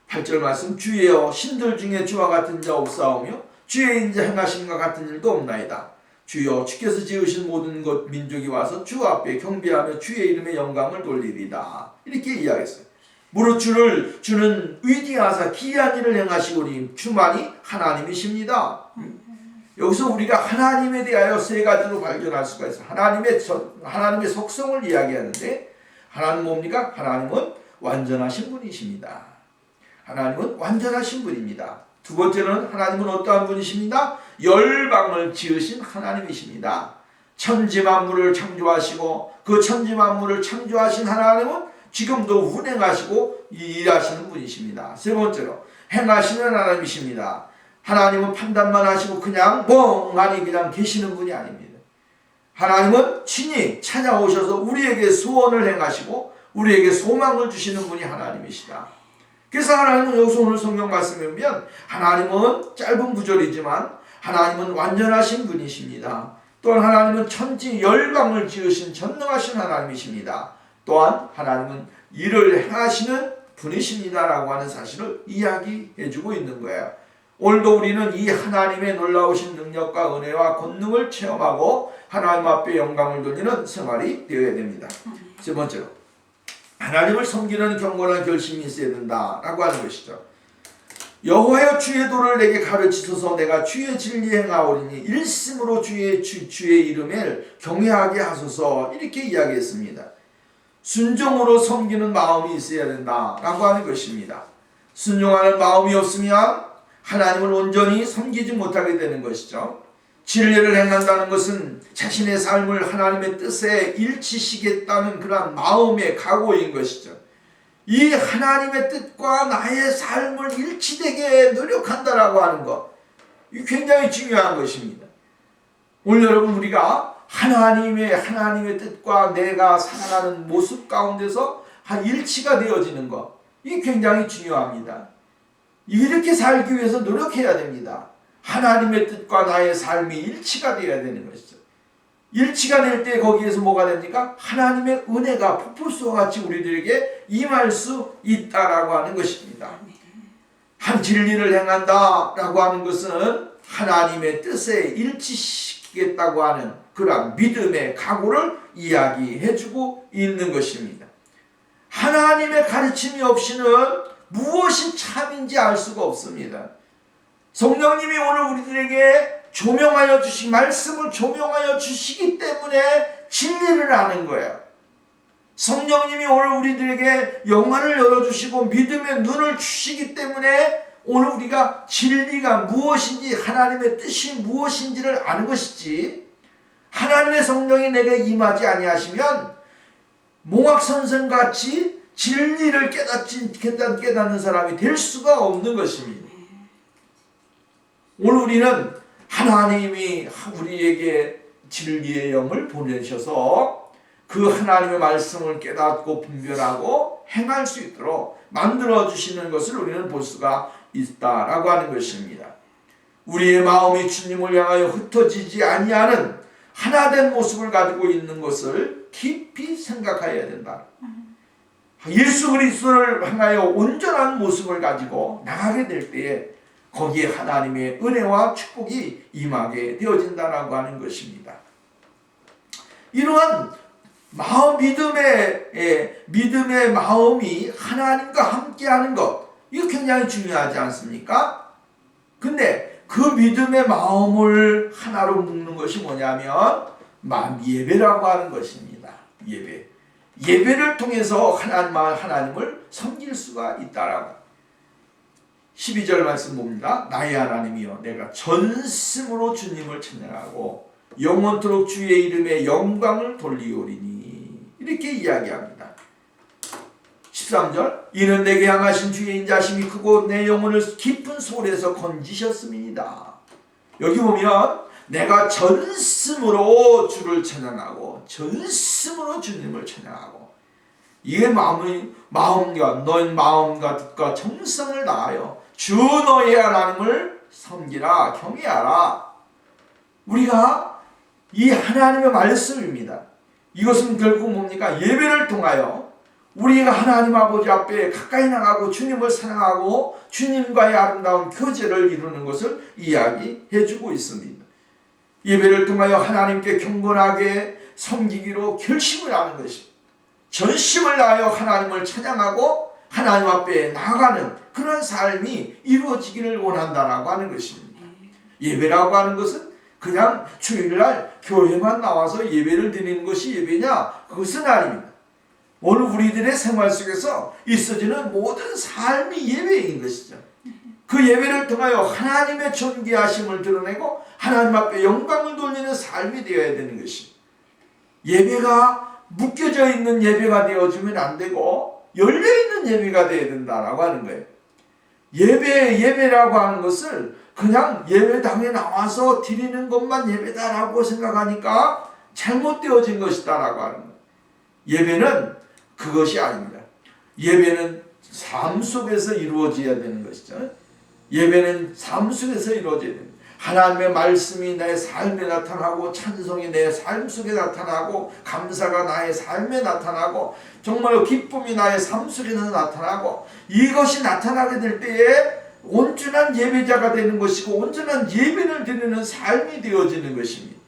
A: 8절 말씀 주여 신들 중에 주와 같은 자 없사오며 주의 인자 행하심과 같은 일도 없나이다. 주여 주께서 지으신 모든 것 민족이 와서 주 앞에 경배하며 주의 이름의 영광을 돌리리다. 이렇게 이야기했어요. 무릇 주를 주는 위대하사 기이한 일을 행하시오니 주만이 하나님이십니다. 여기서 우리가 하나님에 대하여 세 가지로 발견할 수가 있어요. 하나님의 속성을 이야기하는데 하나님은 뭡니까? 하나님은 완전하신 분이십니다. 하나님은 완전하신 분입니다. 두 번째는 하나님은 어떠한 분이십니다? 열방을 지으신 하나님이십니다. 천지 만물을 창조하시고 그 천지 만물을 창조하신 하나님은 지금도 운행하시고 일하시는 분이십니다. 세 번째로 행하시는 하나님이십니다. 하나님은 판단만 하시고 그냥 멍하니 그냥 계시는 분이 아닙니다. 하나님은 친히 찾아오셔서 우리에게 소원을 행하시고 우리에게 소망을 주시는 분이 하나님이시다. 그래서 하나님은 여기서 오늘 성경 말씀에 보면 하나님은 짧은 구절이지만 하나님은 완전하신 분이십니다. 또한 하나님은 천지 열방을 지으신 전능하신 하나님이십니다. 또한 하나님은 일을 행하시는 분이십니다라고 하는 사실을 이야기해주고 있는 거예요. 오늘도 우리는 이 하나님의 놀라우신 능력과 은혜와 권능을 체험하고 하나님 앞에 영광을 돌리는 생활이 되어야 됩니다. 세 번째로 하나님을 섬기는 경건한 결심이 있어야 된다라고 하는 것이죠. 여호와여 주의 도를 내게 가르치소서. 내가 주의 진리 행하오리니 일심으로 주의 이름을 경외하게 하소서. 이렇게 이야기했습니다. 순종으로 섬기는 마음이 있어야 된다라고 하는 것입니다. 순종하는 마음이 없으면 하나님을 온전히 섬기지 못하게 되는 것이죠. 진리를 행한다는 것은 자신의 삶을 하나님의 뜻에 일치시겠다는 그런 마음의 각오인 것이죠. 이 하나님의 뜻과 나의 삶을 일치되게 노력한다라고 하는 것, 이 굉장히 중요한 것입니다. 오늘 여러분 우리가 하나님의 뜻과 내가 살아가는 모습 가운데서 한 일치가 되어지는 것, 이 굉장히 중요합니다. 이렇게 살기 위해서 노력해야 됩니다. 하나님의 뜻과 나의 삶이 일치가 되어야 되는 것이죠. 일치가 될 때 거기에서 뭐가 됩니까? 하나님의 은혜가 폭포수와 같이 우리들에게 임할 수 있다라고 하는 것입니다. 한 진리를 행한다라고 하는 것은 하나님의 뜻에 일치시키겠다고 하는 그런 믿음의 각오를 이야기해주고 있는 것입니다. 하나님의 가르침이 없이는 무엇이 참인지 알 수가 없습니다. 성령님이 오늘 우리들에게 조명하여 말씀을 조명하여 주시기 때문에 진리를 아는 거예요. 성령님이 오늘 우리들에게 영안을 열어주시고 믿음의 눈을 주시기 때문에 오늘 우리가 진리가 무엇인지 하나님의 뜻이 무엇인지를 아는 것이지, 하나님의 성령이 내게 임하지 아니하시면 몽학선생같이 진리를 깨닫는 사람이 될 수가 없는 것입니다. 오늘 우리는 하나님이 우리에게 진리의 영을 보내셔서 그 하나님의 말씀을 깨닫고 분별하고 행할 수 있도록 만들어주시는 것을 우리는 볼 수가 있다라고 하는 것입니다. 우리의 마음이 주님을 향하여 흩어지지 아니하는 하나된 모습을 가지고 있는 것을 깊이 생각해야 된다. 예수 그리스도를 향하여 온전한 모습을 가지고 나가게 될 때에 거기에 하나님의 은혜와 축복이 임하게 되어진다라고 하는 것입니다. 이러한 믿음의 마음이 하나님과 함께하는 것, 이거 굉장히 중요하지 않습니까? 근데 그 믿음의 마음을 하나로 묶는 것이 뭐냐면 예배라고 하는 것입니다. 예배를 통해서 하나님을 섬길 수가 있다라고. 12절 말씀 봅니다. 나의 하나님이여, 내가 전심으로 주님을 찬양하고 영원토록 주의 이름에 영광을 돌리오리니. 이렇게 이야기합니다. 13절 이는 내게 향하신 주의 인자심이 크고 내 영혼을 깊은 소울에서 건지셨음이니이다. 여기 보면 내가 전심으로 주를 찬양하고 전심으로 주님을 찬양하고, 이게 마음과 너의 마음과 뜻과 정성을 다하여 주 너의 하나님을 섬기라, 경외하라. 우리가 이 하나님의 말씀입니다. 이것은 결국 뭡니까? 예배를 통하여 우리가 하나님 아버지 앞에 가까이 나가고 주님을 사랑하고 주님과의 아름다운 교제를 이루는 것을 이야기해주고 있습니다. 예배를 통하여 하나님께 경건하게 섬기기로 결심을 하는 것입니다. 전심을 다하여 하나님을 찬양하고 하나님 앞에 나아가는 그런 삶이 이루어지기를 원한다라고 하는 것입니다. 예배라고 하는 것은 그냥 주일날 교회만 나와서 예배를 드리는 것이 예배냐? 그것은 아닙니다. 오늘 우리들의 생활 속에서 있어지는 모든 삶이 예배인 것이죠. 그 예배를 통하여 하나님의 존귀하심을 드러내고 하나님 앞에 영광을 돌리는 삶이 되어야 되는 것입니다. 예배가 묶여져 있는 예배가 되어주면 안 되고 열려있는 예배가 되어야 된다라고 하는 거예요. 예배라고 하는 것을 그냥 예배당에 나와서 드리는 것만 예배다라고 생각하니까 잘못되어진 것이다라고 하는 거예요. 예배는 그것이 아닙니다. 예배는 삶 속에서 이루어져야 되는 것이죠. 예배는 삶 속에서 이루어져야 됩니다. 하나님의 말씀이 내 삶에 나타나고 찬송이 내 삶 속에 나타나고 감사가 나의 삶에 나타나고 정말 기쁨이 나의 삶 속에서 나타나고, 이것이 나타나게 될 때에 온전한 예배자가 되는 것이고 온전한 예배를 드리는 삶이 되어지는 것입니다.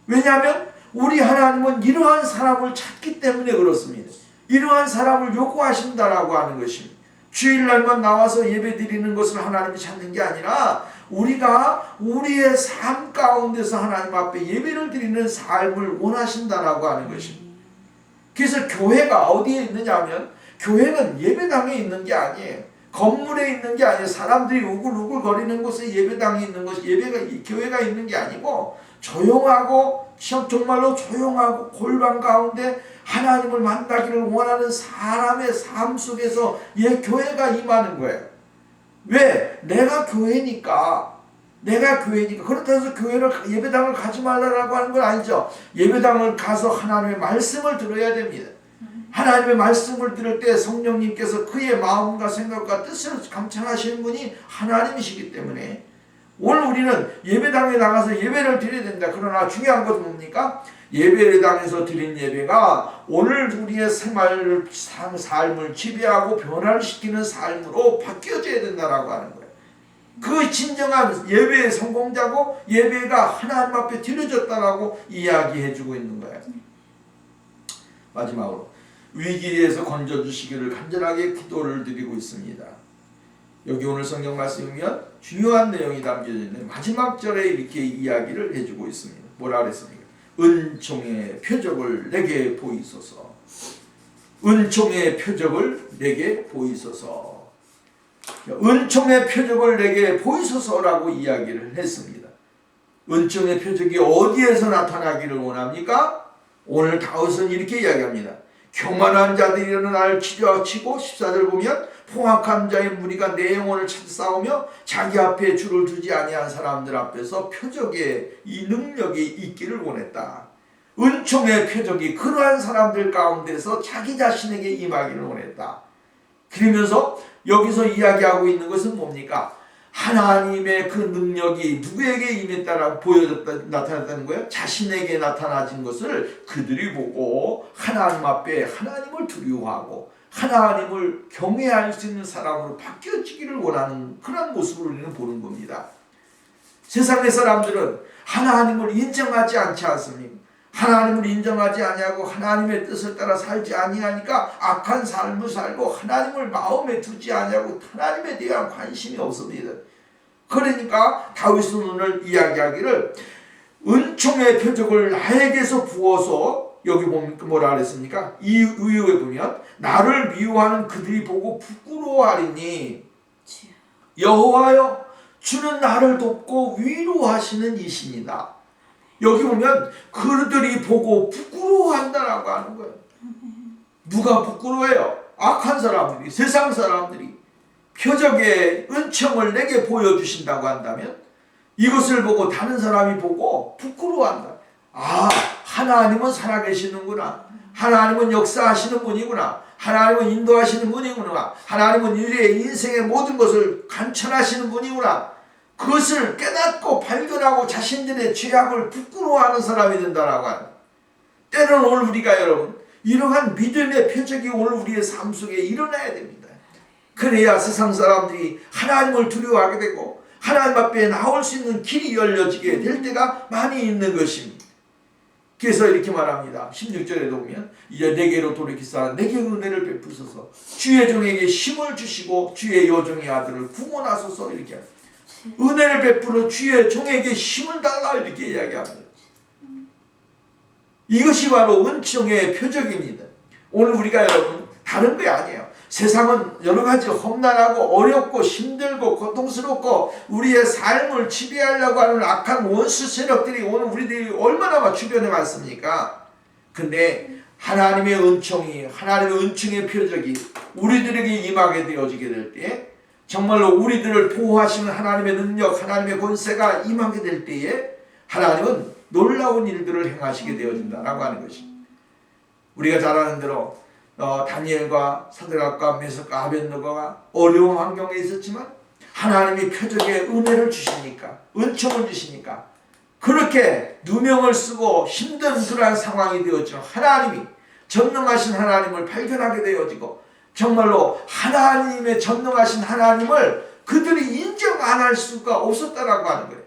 A: 왜냐하면 우리 하나님은 이러한 사람을 찾기 때문에 그렇습니다. 이러한 사람을 요구하신다라고 하는 것입니다. 주일날만 나와서 예배 드리는 것을 하나님이 찾는 게 아니라 우리가 우리의 삶 가운데서 하나님 앞에 예배를 드리는 삶을 원하신다라고 하는 것입니다. 그래서 교회가 어디에 있느냐 하면 교회는 예배당에 있는 게 아니에요. 건물에 있는 게 아니에요. 사람들이 우글우글 거리는 곳에 예배당이 있는 것이 교회가 있는 게 아니고 조용하고 정말로 조용하고 골방 가운데 하나님을 만나기를 원하는 사람의 삶 속에서 교회가 임하는 거예요. 왜? 내가 교회니까. 그렇다고 해서 예배당을 가지 말라고 하는 건 아니죠. 예배당을 가서 하나님의 말씀을 들어야 됩니다. 하나님의 말씀을 들을 때 성령님께서 그의 마음과 생각과 뜻을 감찰하시는 분이 하나님이시기 때문에 오늘 우리는 예배당에 나가서 예배를 드려야 된다. 그러나 중요한 것은 뭡니까? 예배당에서 드린 예배가 오늘 우리의 삶을 지배하고 변화를 시키는 삶으로 바뀌어져야 된다라고 하는 거예요. 그 진정한 예배의 성공자고 예배가 하나님 앞에 드려졌다라고 이야기해주고 있는 거예요. 마지막으로 위기에서 건져주시기를 간절하게 기도를 드리고 있습니다. 여기 오늘 성경 말씀이면 중요한 내용이 담겨져 있는 마지막 절에 이렇게 이야기를 해주고 있습니다. 뭐라 그랬습니까? 은총의 표적을 내게 보이소서. 은총의 표적을 내게 보이소서. 은총의 표적을 내게 보이소서라고 이야기를 했습니다. 은총의 표적이 어디에서 나타나기를 원합니까? 오늘 다윗은 이렇게 이야기합니다. 교만한 자들이 일어나 치려치고 14절 보면 포악한 자의 무리가 내 영혼을 찾아싸우며 자기 앞에 줄을 두지 아니한 사람들 앞에서 표적의 이 능력이 있기를 원했다. 은총의 표적이 그러한 사람들 가운데서 자기 자신에게 임하기를 원했다. 그러면서 여기서 이야기하고 있는 것은 뭡니까? 하나님의 그 능력이 누구에게 임했다라고 나타났다는 거예요. 자신에게 나타나진 것을 그들이 보고 하나님 앞에 하나님을 두려워하고 하나님을 경외할 수 있는 사람으로 바뀌어지기를 원하는 그런 모습을 우리는 보는 겁니다. 세상의 사람들은 하나님을 인정하지 않지 않습니까? 하나님을 인정하지 아니하고 하나님의 뜻을 따라 살지 아니하니까 악한 삶을 살고 하나님을 마음에 두지 아니하고 하나님에 대한 관심이 없습니다. 그러니까 다윗은 오늘 이야기하기를 은총의 표적을 나에게서 부어서 여기 보면 뭐라 그랬습니까? 이 이유에 보면 나를 미워하는 그들이 보고 부끄러워하리니 여호와여 주는 나를 돕고 위로하시는 이신이다. 여기 보면 그들이 보고 부끄러워한다라고 하는 거예요. 누가 부끄러워해요? 악한 사람들이, 세상 사람들이 표적의 은총을 내게 보여주신다고 한다면 이것을 보고 다른 사람이 보고 부끄러워한다. 아, 하나님은 살아계시는구나. 하나님은 역사하시는 분이구나. 하나님은 인도하시는 분이구나. 하나님은 우리의 인생의 모든 것을 관찰하시는 분이구나. 그것을 깨닫고 발견하고 자신들의 죄악을 부끄러워하는 사람이 된다라고 하는. 때로는 오늘 우리가 여러분 이러한 믿음의 표적이 오늘 우리의 삶 속에 일어나야 됩니다. 그래야 세상 사람들이 하나님을 두려워하게 되고 하나님 앞에 나올 수 있는 길이 열려지게 될 때가 많이 있는 것입니다. 그래서 이렇게 말합니다. 16절에도 보면 이제 내게로 돌이키사 내게 은혜를 베푸소서 주의 종에게 힘을 주시고 주의 여종의 아들을 구원하소서 이렇게 합니다. 은혜를 베푸는 주의 종에게 힘을 달라 이렇게 이야기합니다. 이것이 바로 은총의 표적입니다. 오늘 우리가 여러분 다른 게 아니에요. 세상은 여러 가지 험난하고 어렵고 힘들고 고통스럽고 우리의 삶을 지배하려고 하는 악한 원수 세력들이 오늘 우리들이 얼마나 주변에 많습니까? 근데 하나님의 은총이 하나님의 은총의 표적이 우리들에게 임하게 되어지게 될 때 정말로 우리들을 보호하시는 하나님의 능력 하나님의 권세가 임하게 될 때에 하나님은 놀라운 일들을 행하시게 되어진다라고 하는 것입니다. 우리가 잘 아는 대로 다니엘과 사드락과 메삭과 아벳느고가 어려운 환경에 있었지만 하나님이 표적의 은혜를 주시니까 은총을 주시니까 그렇게 누명을 쓰고 힘든 그러한 상황이 되었죠. 하나님이 전능하신 하나님을 발견하게 되어지고 정말로 하나님의 전능하신 하나님을 그들이 인정 안 할 수가 없었다라고 하는 거예요.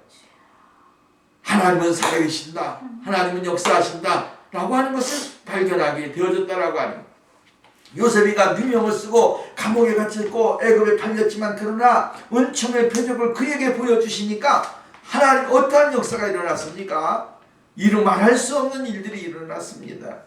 A: 하나님은 살아계신다, 하나님은 역사하신다 라고 하는 것을 발견하게 되어졌다라고 하는 거예요. 요셉이가 누명을 쓰고 감옥에 갇혔고 애굽에 팔렸지만 그러나 은총의 표적을 그에게 보여주시니까 하나님 어떠한 역사가 일어났습니까? 이루 말할 수 없는 일들이 일어났습니다.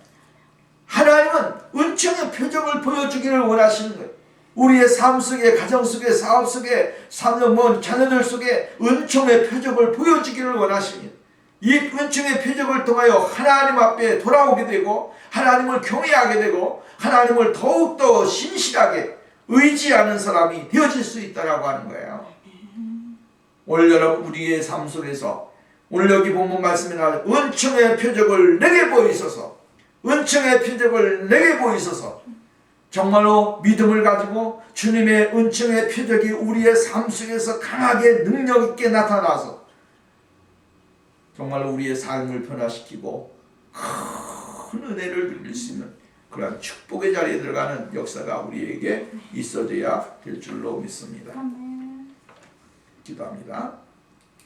A: 하나님은 은총의 표적을 보여주기를 원하시는 거예요. 우리의 삶 속에, 가정 속에, 사업 속에, 자녀들 속에 은총의 표적을 보여주기를 원하십니다. 이 은총의 표적을 통하여 하나님 앞에 돌아오게 되고 하나님을 경외하게 되고 하나님을 더욱더 신실하게 의지하는 사람이 되어질 수 있다고 하는 거예요. 오늘 여러분 우리의 삶 속에서 오늘 여기 본문 말씀에 나오는 은총의 표적을 내게 보이소서, 은총의 표적을 내게 보이소서. 정말로 믿음을 가지고 주님의 은총의 표적이 우리의 삶 속에서 강하게 능력 있게 나타나서 정말로 우리의 삶을 변화시키고 큰 은혜를 누릴 수 있는 그러한 축복의 자리에 들어가는 역사가 우리에게 있어져야 될 줄로 믿습니다. 기도합니다.